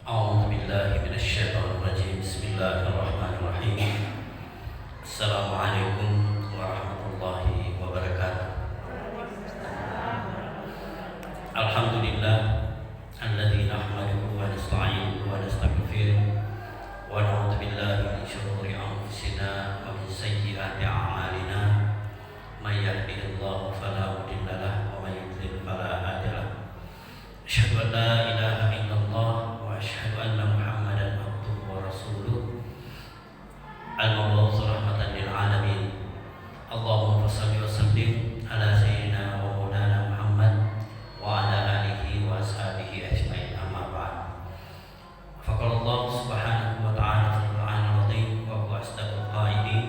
أعوذ بالله من الشيطان الرجيم بسم الله الرحمن الرحيم السلام عليكم ورحمة الله وبركاته الحمد لله الذي نحمده ونستعينه ونستغفره ونعوذ بالله من شرور أنفسنا ومن سيئات أعمالنا من يهده الله فلا مضل له ومن يضلل فلا هادي له أشهد أن لا إله إلا الله وأشهد أن محمدا عبده ورسوله المبعوث رحمة للعالمين اللهم صل وسلم على سيدنا ومولانا محمد وعلى آله وأصحابه أجمعين أما بعد فقال الله سبحانه وتعالى في القرآن العظيم وهو أصدق القائلين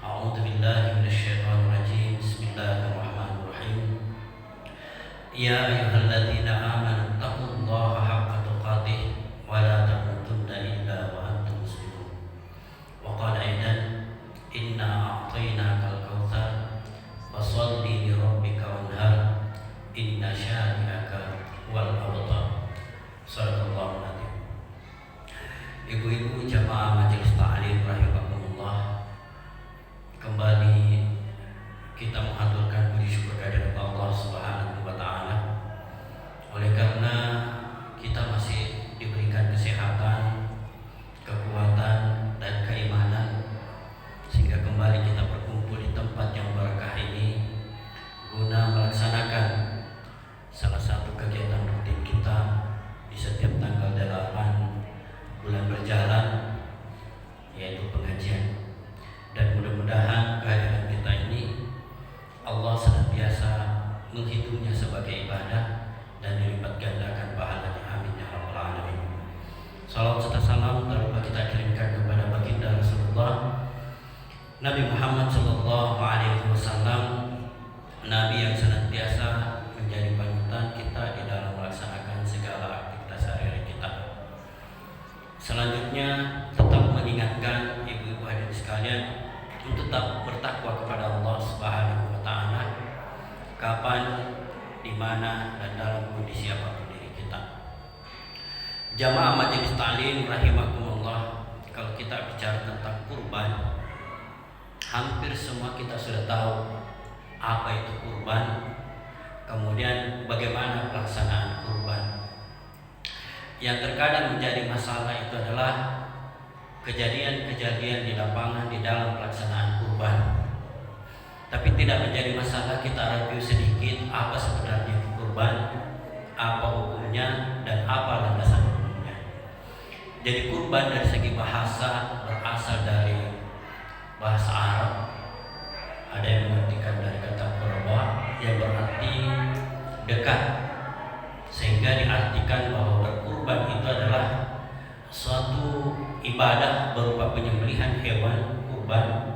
أعوذ بالله من الشيطان الرجيم بسم الله الرحمن الرحيم يا أيها الذين آمنوا اتقوا الله حق تقاته ولا تموتن إلا وأنتم مسلمون وقال أيضا إنا أعطيناك الكوثر فصل لربك وانهر إن شانئك هو الأبتر صدق الله العظيم. Ibu-ibu jamaah majelis ta'lim rahimakumullah, kembali kita mengaturkan puji syukur kehadirat Allah Subhanahu wa taala. Oleh karena kita masih diberikan kesehatan, kekuatan dan keimanan sehingga kembali kita berkumpul di tempat yang berkah ini guna melaksanakan salah satu kegiatan rutin kita di setiap tanggal 8 bulan berjalan, yaitu pengajian. Dan mudah-mudahan kehadiran kita ini Allah senantiasa menghitungnya sebagai ibadah dan dilipat gandakan pahalanya. Amin ya rabbal alamin. Salawat serta salam tak lupa kita kirimkan kepada baginda Rasulullah Nabi Muhammad sallallahu alaihi wasallam, nabi yang senantiasa menjadi panutan kita di dalam melaksanakan segala aktivitas sehari-hari kita. Selanjutnya tetap mengingatkan ibu-ibu hadirin sekalian untuk tetap bertakwa kepada Allah Subhanahu wa taala kapan, di mana dan dalam kondisi apapun diri kita. Jamaah majelis ta'lim rahimakumullah, kalau kita bicara tentang kurban, hampir semua kita sudah tahu apa itu kurban, kemudian bagaimana pelaksanaan kurban. Yang terkadang menjadi masalah itu adalah kejadian-kejadian di lapangan di dalam pelaksanaan kurban. Tapi tidak menjadi masalah kita review sedikit apa sebenarnya kurban, apa hukumnya dan apa landasan hukumnya. Jadi kurban dari segi bahasa berasal dari bahasa Arab. Ada yang mengartikan dari kata qurba yang berarti dekat, sehingga diartikan bahwa berkurban itu adalah suatu ibadah berupa penyembelihan hewan kurban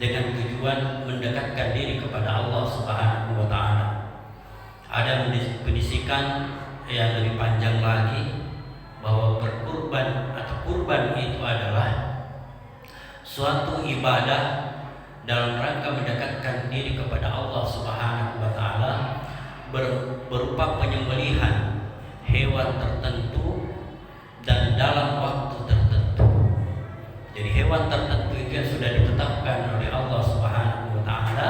dengan tujuan mendekatkan diri kepada Allah Subhanahu wa taala. Ada penisikan yang lebih panjang lagi bahwa berkurban atau kurban itu adalah suatu ibadah dalam rangka mendekatkan diri kepada Allah Subhanahu wa taala berupa penyembelihan hewan tertentu dan dalam waktu tertentu. Jadi hewan tertentu itu yang sudah ditetapkan oleh Allah Subhanahu wa taala.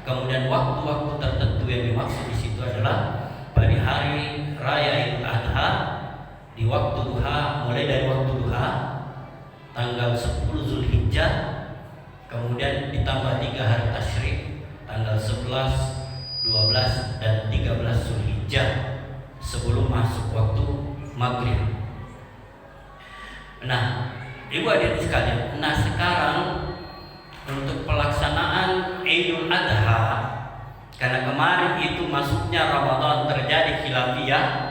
Kemudian waktu-waktu tertentu yang dimaksud di situ adalah pada hari raya Idul Adha, di waktu duha, mulai dari waktu duha tanggal 10 Zulhijjah, kemudian ditambah 3 hari tasyrik tanggal 11, 12 dan 13 Zulhijjah sebelum masuk waktu maghrib. Nah, ibu hadirin sekalian, sekarang untuk pelaksanaan Idul Adha, karena kemarin itu masuknya Ramadan terjadi khilafiyah,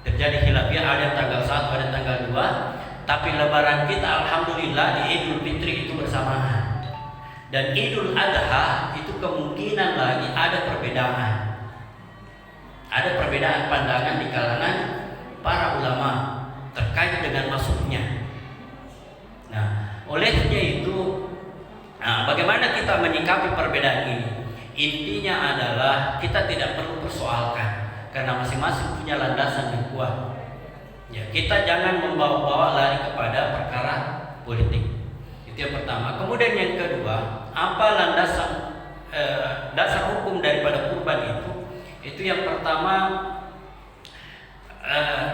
ada tanggal 1, ada tanggal 2, tapi lebaran kita alhamdulillah di Idul Fitri itu bersamaan. Dan Idul Adha itu kemungkinan lagi ada perbedaan. Ada perbedaan pandangan di kalangan para ulama terkait dengan masuknya. Nah, olehnya itu, bagaimana kita menyikapi perbedaan ini? Intinya adalah kita tidak perlu persoalkan karena masing-masing punya landasan yang kuat. Ya, kita jangan membawa-bawa lari kepada perkara politik. Itu yang pertama. Kemudian yang kedua, apa landasan dasar hukum daripada kurban itu? Itu yang pertama,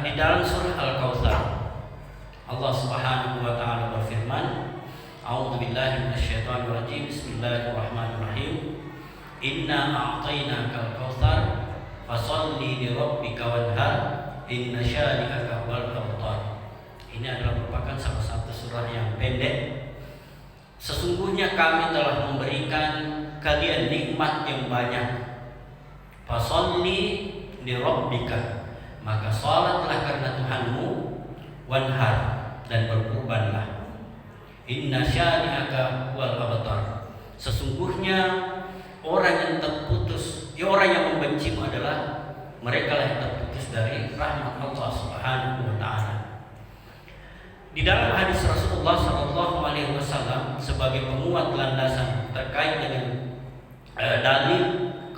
di dalam surah Al-Kautsar Allah Subhanahu wa taala berfirman, A'udzubillahi minasyaitonirrajim. Bismillahirrahmanirrahim. Inna a'tainakal kautsar fasholli li rabbika wanhar inna syani'aka wal abtar. Ini adalah merupakan salah satu surah yang pendek. Sesungguhnya kami telah memberikan kalian nikmat yang banyak. Fasholli li rabbika, maka salatlah karena Tuhanmu, wanhar, dan berkurbanlah. Inna syani'aka wal abtar. Sesungguhnya orang yang terputus, orang yang membencimu adalah mereka yang terputus dari rahmat Allah Subhanahu wa taala. Di dalam hadis Rasulullah sallallahu alaihi wasallam sebagai penguat landasan terkait dengan dalil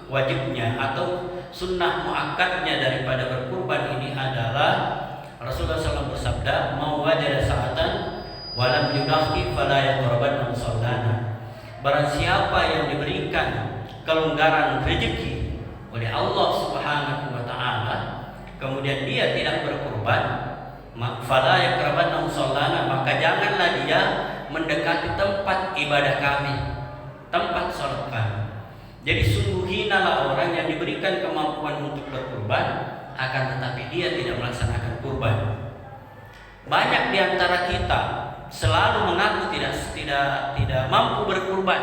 wajibnya atau sunnah muakkadnya daripada berkurban ini adalah Rasulullah SAW bersabda, "Mau wajada sa'atan walam yudakhi fala yaqrabanna musallana." Barang siapa yang diberikan kelonggaran rezeki oleh Allah Subhanahu wa taala, kemudian dia tidak berkurban, fala yaqrabanna musallana, maka janganlah dia mendekati tempat ibadah kami, tempat salat kami. Jadi sungguh hinalah orang yang diberikan kemampuan untuk berkurban, akan tetapi dia tidak melaksanakan kurban. Banyak di antara kita selalu mengaku tidak mampu berkurban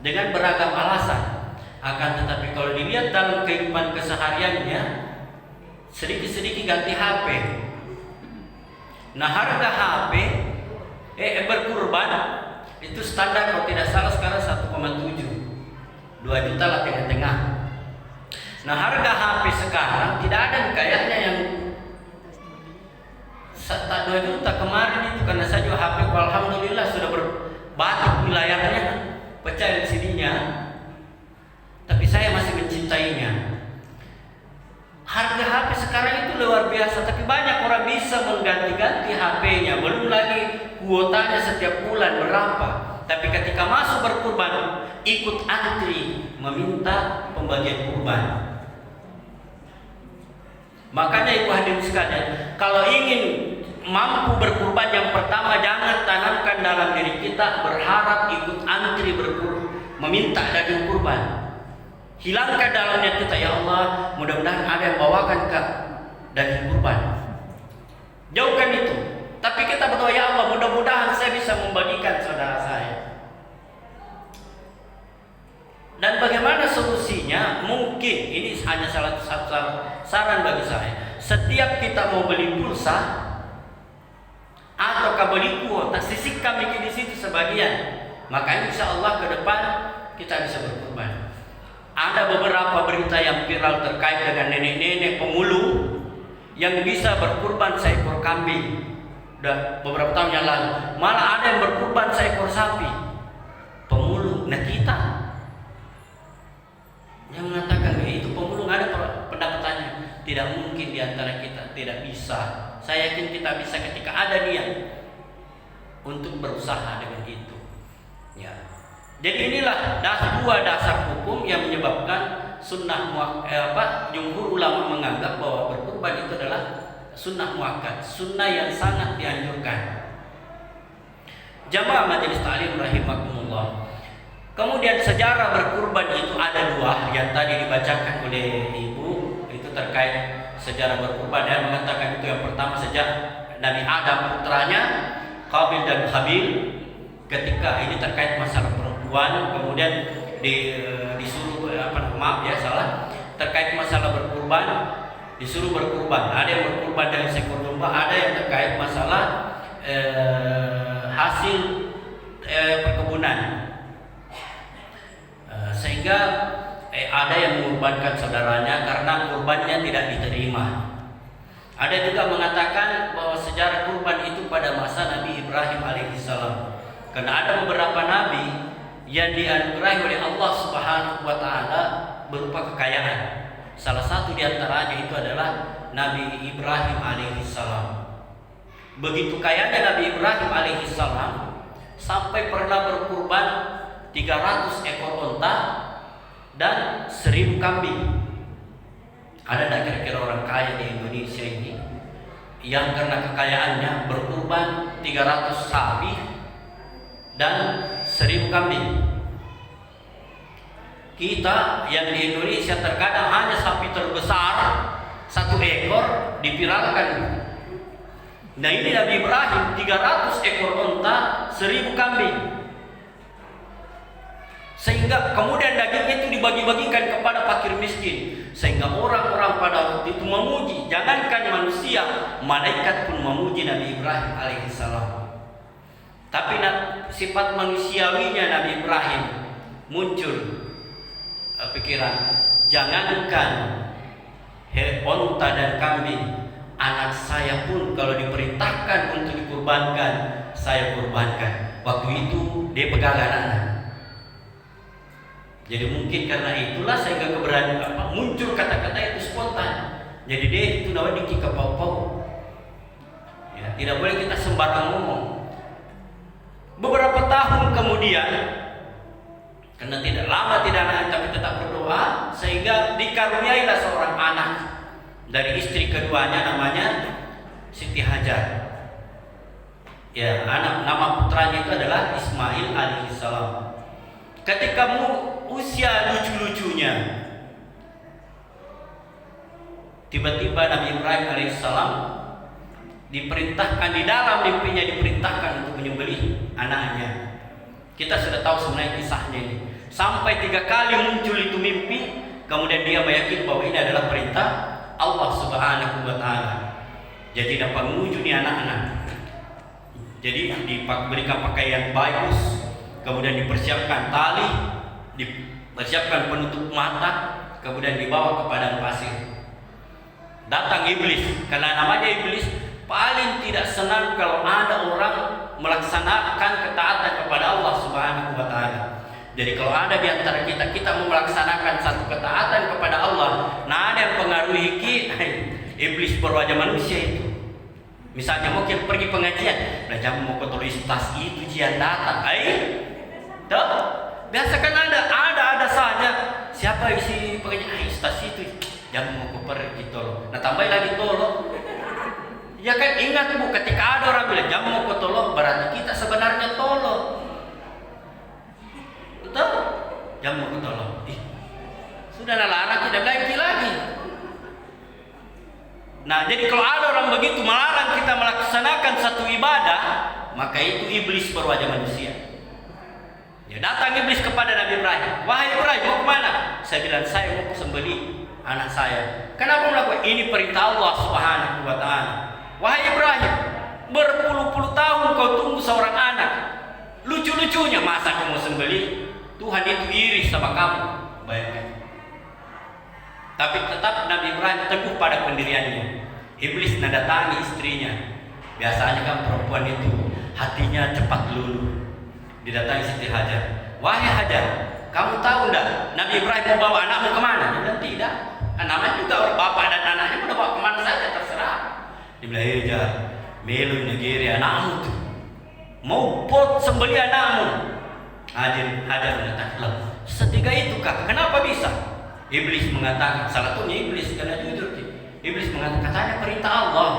dengan beragam alasan. Akan tetapi kalau dilihat dalam kehidupan kesehariannya, sedikit-sedikit ganti HP. Nah, harga HP berkurban itu standar kalau tidak salah sekarang 1,7, 2 juta lah tengah-tengah. Nah, harga HP sekarang tidak ada kayaknya yang 2 juta kemarin itu, karena saya juga HP alhamdulillah sudah berbatik wilayahnya, pecah LCD-nya, tapi saya masih mencintainya. Harga HP sekarang itu luar biasa, tapi banyak orang bisa mengganti-ganti HP-nya, belum lagi kuotanya setiap bulan berapa. Tapi ketika masuk berkurban, ikut antri meminta pembagian kurban. Makanya ibu hadirin sekalian, kalau ingin mampu berkurban, yang pertama jangan tanamkan dalam diri kita berharap ikut antri meminta daging kurban. Hilangkan dalamnya kita, ya Allah, mudah-mudahan ada yang bawakan ke daging kurban. Jauhkan itu. Tapi kita berdoa, ya Allah, mudah-mudahan saya bisa membagikan saudara saya. Dan bagaimana solusinya? Mungkin ini hanya salah satu saran bagi saya. Setiap kita mau beli pulsa atau beli kuota, sisihkan di situ sebagian. Maka insya Allah ke depan kita bisa berkurban. Ada beberapa berita yang viral terkait dengan nenek-nenek pemulung yang bisa berkurban seekor kambing. Udah beberapa tahun yang lalu, malah ada yang berkurban seekor sapi. Pemulung. Nah, kita yang mengatakan itu pemulung, ada pendapatannya. Tidak mungkin di antara kita tidak bisa. Saya yakin kita bisa ketika ada niat untuk berusaha dengan itu. Ya. Jadi inilah dua dasar hukum yang menyebabkan jumhur ulama menganggap bahwa berkurban itu adalah sunnah muakkad, sunnah yang sangat dianjurkan. Jamaah majelis ta'lim rahimakumullah. Kemudian sejarah berkurban itu ada 2 yang tadi dibacakan oleh ibu, itu terkait sejarah berkurban, dan mengatakan itu yang pertama sejak Nabi Adam putranya Qabil dan Habil, ketika ini terkait masalah perempuan, kemudian disuruh terkait masalah berkurban, disuruh berkurban. Ada yang berkurban dari seekor domba, ada yang terkait masalah hasil perkebunan. Sehingga ada yang mengorbankan saudaranya karena kurbannya tidak diterima. Ada juga mengatakan bahwa sejarah kurban itu pada masa Nabi Ibrahim alaihissalam, karena ada beberapa nabi yang dianugerahi oleh Allah Subhanahu wa taala berupa kekayaan. Salah satu di antaranya itu adalah Nabi Ibrahim alaihissalam. Begitu kayanya Nabi Ibrahim alaihissalam sampai pernah berkurban 300 ekor unta dan 1000 kambing. Ada tak kira-kira orang kaya di Indonesia ini yang karena kekayaannya berkurban 300 sapi dan 1000 kambing? Kita yang di Indonesia terkadang hanya sapi terbesar 1 ekor dipiralkan. Nah ini Nabi Ibrahim 300 ekor unta, 1000 kambing. Sehingga kemudian dagingnya itu dibagi-bagikan kepada fakir miskin. Sehingga orang-orang pada waktu itu memuji. Jangankan manusia, malaikat pun memuji Nabi Ibrahim alaihissalam. Tapi sifat manusiawinya Nabi Ibrahim muncul pikiran, jangankan unta dan kambing, anak saya pun kalau diperintahkan untuk dikurbankan, saya kurbankan. Waktu itu dia pegangan anak. Jadi mungkin karena itulah sehingga keberanian muncul kata-kata itu spontan. Jadi dia itu namanya diki kepau-pau. Ya, tidak boleh kita sembarang ngomong. Beberapa tahun kemudian, karena tidak lama tidak anak tapi tetap berdoa, sehingga dikaruniailah seorang anak dari istri keduanya, namanya Siti Hajar. Ya, nama putranya itu adalah Ismail alaihissalam. Ketika usia lucu-lucunya, tiba-tiba Nabi Ibrahim alaihissalam diperintahkan, di dalam mimpinya diperintahkan untuk menyembelih anaknya. Kita sudah tahu sebenarnya kisahnya ini. Sampai 3 kali muncul itu mimpi, kemudian dia meyakini bahwa ini adalah perintah Allah Subhanahu wa Ta'ala. Jadi dapat menuju nih anak-anak. Jadi diberikan pakaian bagus, kemudian dipersiapkan tali, dipersiapkan penutup mata, kemudian dibawa ke padang pasir. Datang iblis, karena namanya iblis paling tidak senang kalau ada orang melaksanakan ketaatan kepada Allah Subhanahu wa Ta'ala. Jadi kalau ada di antara kita mau melaksanakan satu ketaatan kepada Allah, nah ada yang pengaruhi kita, iblis berwajah manusia itu. Misalnya mau kita pergi pengajian, nah jangan mau kotor tas itu jian datang, tuh biasa kan ada saja. Siapa isi pengajian? Tas itu jangan mau pergi tolong. Nah tambah lagi tolong. Ya kan ingat Bu, ketika ada orang bilang jangan mau tolong, berarti kita sebenarnya tolong. Betul? Jangan mau tolong. Sudahlah anak tidak lagi. Nah, jadi kalau ada orang begitu melarang kita melaksanakan satu ibadah, maka itu iblis berwajah manusia. Ya, datang iblis kepada Nabi Ibrahim. Wahai Ibrahim, mau kemana? Saya bilang, saya mau sembelih anak saya. Kenapa melakukan ini? Perintah Allah Subhanahu wa Ta'ala. Wahai Ibrahim, berpuluh-puluh tahun kau tunggu seorang anak. Lucu-lucunya masa kau mau sembelih? Tuhan itu iri sama kamu. Bayangkan. Tapi tetap Nabi Ibrahim teguh pada pendiriannya. Iblis mendatangi istrinya. Biasanya kan perempuan itu hatinya cepat luluh. Didatangi Siti Hajar. Wahai Hajar, kamu tahu enggak Nabi Ibrahim mau bawa anakmu kemana? Dia bilang tidak. Namanya juga orang bapak dan anaknya mau bawa kemana saja terserah. Dia bilang, Hajar, melu negeri anakmu tuh. Mau pot sembelih anakmu. Hajar mengatakan, setiga itu kak, kenapa bisa? Iblis mengatakan, salah satunya iblis karena jujur. Iblis mengatakan, katanya perintah Allah.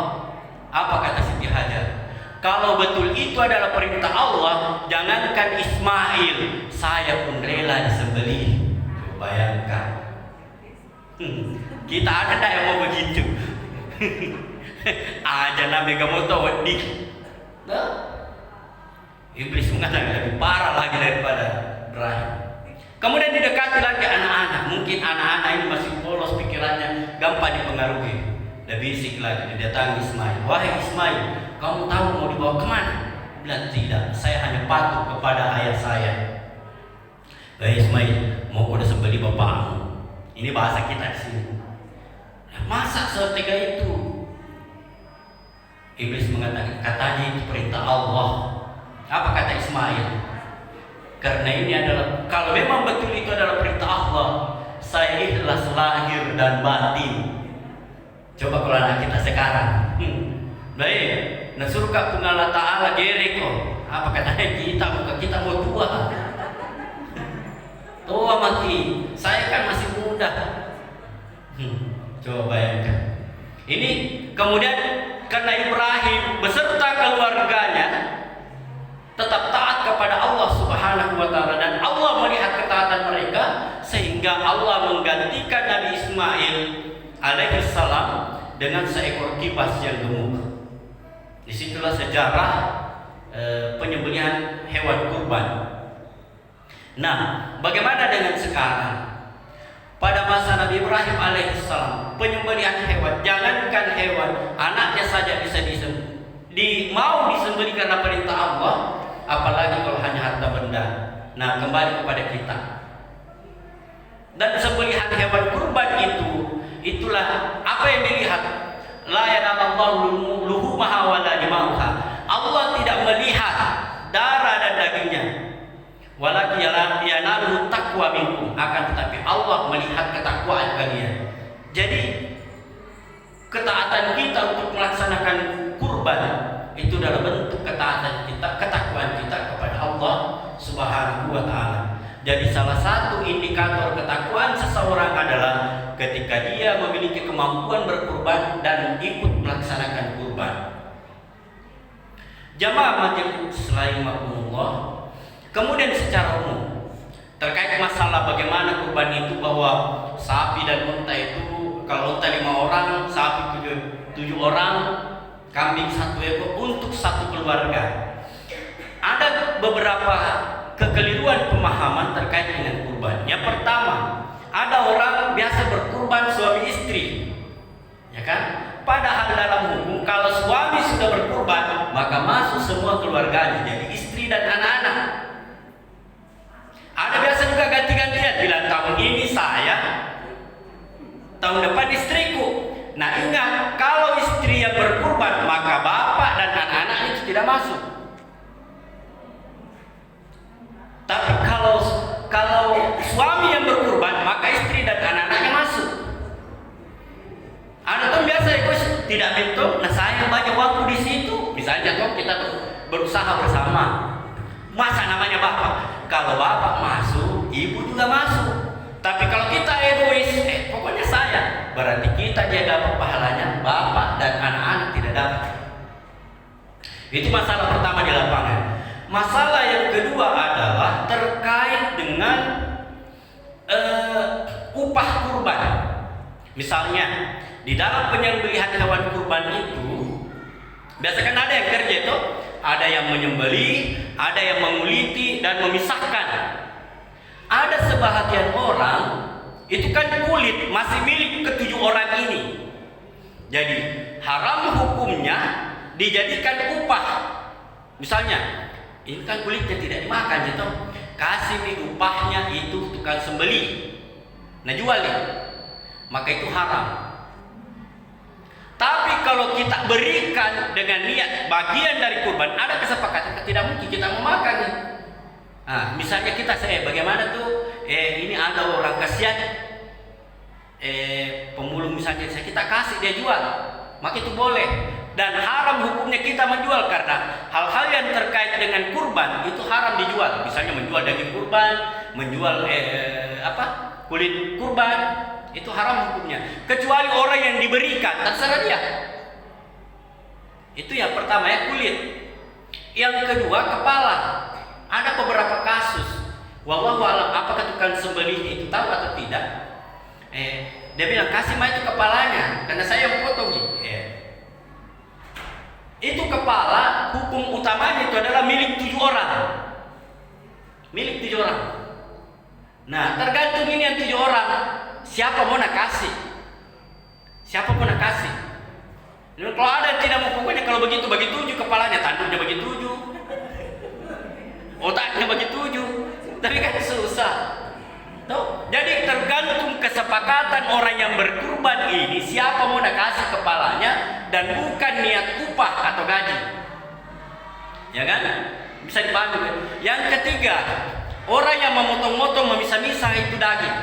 Apa kata Siti Hajar? Kalau betul itu adalah perintah Allah, jangankan Ismail, saya pun rela disembelih. Bayangkan. Kita ada tak yang mau begitu? Aja Nabi kamu tahu di. Iblis mengatakan lebih parah lagi daripada Ibrahim. Kemudian didekati lagi anak-anak. Mungkin anak-anak ini masih polos pikirannya, gampang dipengaruhi. Dan bisik lagi, didatangi Ismail. Wahai Ismail, kamu tahu mau dibawa kemana? Bilang tidak, saya hanya patuh kepada ayah saya. Wahai Ismail, mau kau sembelih bapakmu. Ini bahasa kita di sini. Masa setega itu? Iblis mengatakan, katanya itu perintah Allah. Apa kata Ismail? Karena ini adalah, kalau memang betul itu adalah perintah Allah, saya ikhlas lahir dan batin. Coba kalau anak kita sekarang, baik, nah suruh kapung Allah Ta'ala gere kok. Apa katanya kita mau tua. Tua mati, saya kan masih muda. Coba bayangkan. Ini kemudian karena Ibrahim beserta keluarganya tetap taat kepada Allah Subhanahu wa Ta'ala, dan Allah melihat ketaatan mereka sehingga Allah menggantikan Nabi Ismail alaihissalam dengan seekor kibas yang gemuk. Disitulah sejarah penyembelihan hewan kurban. Nah, bagaimana dengan sekarang? Pada masa Nabi Ibrahim alaihissalam, penyembelihan hewan, jangankan hewan, anaknya saja bisa mau disembelih karena perintah Allah, apalagi kalau hanya harta benda. Nah, kembali kepada kita. Dan sembelihan hewan kurban itulah apa yang dilihat. La yanalallahu luhumaha wala dimauha. Allah tidak melihat darah dan dagingnya. Walakin yanaluhu taqwa minkum, akan tetapi Allah melihat ketakwaan kalian. Jadi ketaatan kita untuk melaksanakan kurban itu adalah bentuk ketaatan kita, ketakwaan kita kepada Allah Subhanahu wa Ta'ala. Jadi salah satu indikator ketakwaan seseorang adalah ketika dia memiliki kemampuan berkurban dan ikut melaksanakan kurban. Jamaah majelis rahimakumullah. Kemudian secara umum terkait masalah bagaimana kurban itu, bahwa sapi dan unta itu, kalau unta 5 orang, sapi 7 orang, kambing 1 ekor untuk satu keluarga. Ada beberapa kekeliruan pemahaman terkait dengan kurban. Yang pertama, ada orang biasa berkurban suami istri, ya kan? Padahal dalam hukum kalau suami sudah berkurban maka masuk semua keluarganya, jadi istri dan anak-anak. Ada biasa juga ganti-gantian, bilang tahun ini saya, tahun depan istriku. Nah ingat, kalau istri yang berkurban maka bapak dan anak-anak itu tidak masuk. Tapi kalau suami yang berkurban maka istri dan anak-anaknya masuk. Ada tuh biasa itu tidak bentuk. Nah saya banyak waktu di situ. Misalnya tuh kita tuh berusaha bersama. Masa namanya bapak? Kalau bapak masuk, ibu juga masuk. Tapi kalau kita egois, pokoknya saya, berarti kita dia dapat pahalanya, bapak dan anak-anak tidak dapat. Itu masalah pertama di lapangan. Masalah yang kedua adalah terkait dengan upah kurban. Misalnya di dalam penyembelihan hewan kurban itu, biasakan ada yang kerja itu, ada yang menyembelih, ada yang menguliti dan memisahkan. Ada sebahagian orang itu kan kulit masih milik ke-7 orang ini. Jadi haram hukumnya dijadikan upah. Misalnya, ini kan kulitnya tidak dimakan, gitu. Kasih nih upahnya itu tukang sembelih. Nah jual nih, maka itu haram. Tapi kalau kita berikan dengan niat bagian dari kurban, ada kesepakatan tidak mungkin kita memakan nih. Nah, misalnya kita bagaimana tuh? Ini ada orang kasihan, pemulung misalnya, kita kasih dia jual, maka itu boleh. Dan haram hukumnya kita menjual, karena hal-hal yang terkait dengan kurban itu haram dijual. Misalnya menjual daging kurban, menjual kulit kurban, itu haram hukumnya. Kecuali orang yang diberikan, terserah dia. Itu yang pertama ya, kulit. Yang kedua kepala. Ada beberapa kasus, wallahu a'lam, apakah tukang sembelih itu tahu atau tidak? Dia bilang kasih mah itu kepalanya, karena saya yang potong nih. Itu kepala, hukum utamanya itu adalah milik 7 orang. Milik 7 orang. Nah, tergantung ini yang 7 orang, siapa mau nak kasih? Siapa mau nak kasih? Kalau ada yang tidak mau, pokoknya kalau begitu bagi 7 kepalanya, tanduknya bagi 7. Otaknya bagi 7, tapi kan susah. Tuh, jadi tergantung kesepakatan orang yang berkurban ini, siapa mau nak kasih kepalanya, dan bukan niat upah atau gaji. Ya kan? Bisa dipahami kan? Yang ketiga, orang yang memotong-motong, memisah-misah itu daging.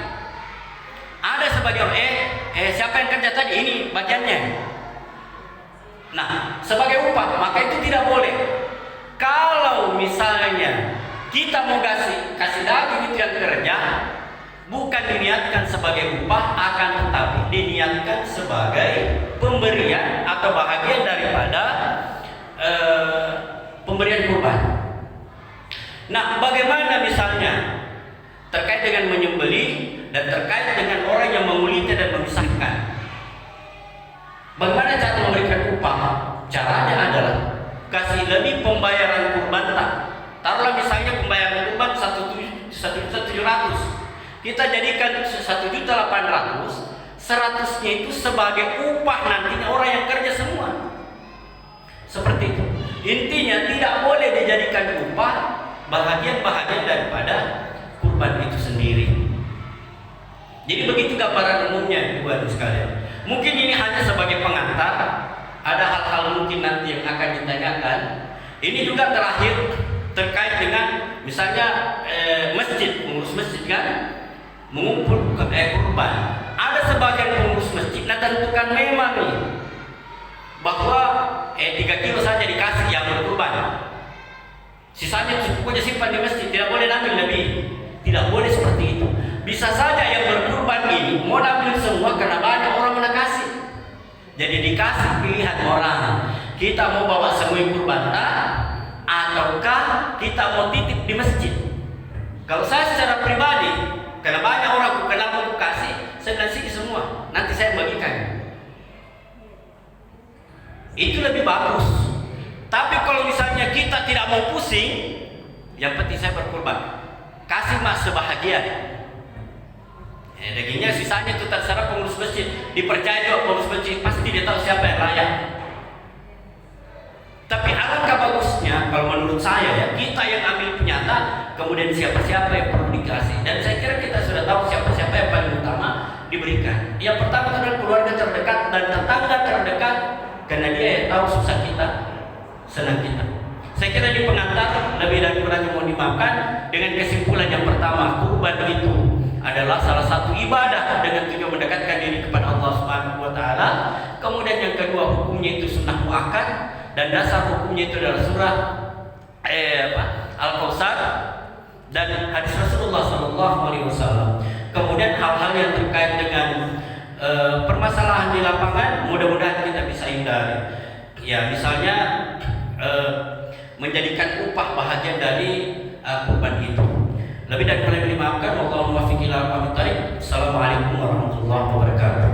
Ada sebagian siapa yang kerja tadi? Ini bagiannya. Nah, sebagai upah, maka itu tidak boleh. Kalau misalnya kita mau kasih daging itu yang kerja, bukan diniatkan sebagai upah, akan tetapi diniatkan sebagai pemberian atau bahagian daripada pemberian kurban. Nah, bagaimana misalnya terkait dengan menyembelih dan terkait dengan orang yang mengulitnya dan memisahkan? Bagaimana cara memberikan upah? Caranya adalah kasih lebih pembayaran kurban tak. Taruhlah misalnya pembayaran kurban 1.700.000. Kita jadikan 1.800.000, 100-nya itu sebagai upah nantinya orang yang kerja semua. Seperti itu. Intinya tidak boleh dijadikan upah bahagian-bahagian daripada kurban itu sendiri. Jadi begitu gambaran umumnya, Ibu sekalian. Mungkin ini hanya sebagai pengantar. Ada hal-hal mungkin nanti yang akan ditanyakan. Ini juga terakhir terkait dengan misalnya masjid, pengurus masjid kan mengumpul kurban. Ada sebagian pengurus masjid nah tentukan memang nih bahwa 3 kilo saja dikasih yang berkurban. Sisanya pokoknya simpan di masjid, tidak boleh ambil lebih. Tidak boleh seperti itu. Bisa saja yang berkurban ini mau ambil semua karena banyak orang yang kasih. Jadi dikasih pilihan orang. Kita mau bawa semua kurban ataukah kita mau titip di masjid. Kalau saya secara pribadi, karena banyak orang kenal mau kasih, saya kasih semua. Nanti saya bagikan. Itu lebih bagus. Tapi kalau misalnya kita tidak mau pusing, yang penting saya berkurban. Kasih mas sebahagian. Dagingnya sisanya itu terserah pengurus masjid. Dipercaya juga pengurus masjid, pasti dia tahu siapa yang layak. Tapi alangkah bagusnya kalau menurut saya ya, kita yang ambil penyata, kemudian siapa-siapa yang perlu dikasih. Dan saya kira kita sudah tahu siapa-siapa yang paling utama diberikan. Yang pertama adalah keluarga terdekat dan tetangga terdekat, karena dia yang tahu susah kita, senang kita. Saya kira di pengantar lebih dan kurang mau dimaafkan dengan kesimpulan yang pertama, kurban itu adalah salah satu ibadah dengan tujuan mendekatkan diri kepada Allah Subhanahu wa taala. Kemudian yang kedua, hukumnya itu sunnah muakkad dan dasar hukumnya itu adalah surah Al-Kautsar dan hadis Rasulullah sallallahu alaihi wasallam. Kemudian hal-hal yang terkait dengan permasalahan di lapangan mudah-mudahan kita bisa hindari. Ya, misalnya menjadikan upah bahagian dari kurban itu. Lebih dan kurang dimaafkan. Wallahu muwaffiq ila aqwamit thoriq. Assalamualaikum warahmatullahi wabarakatuh.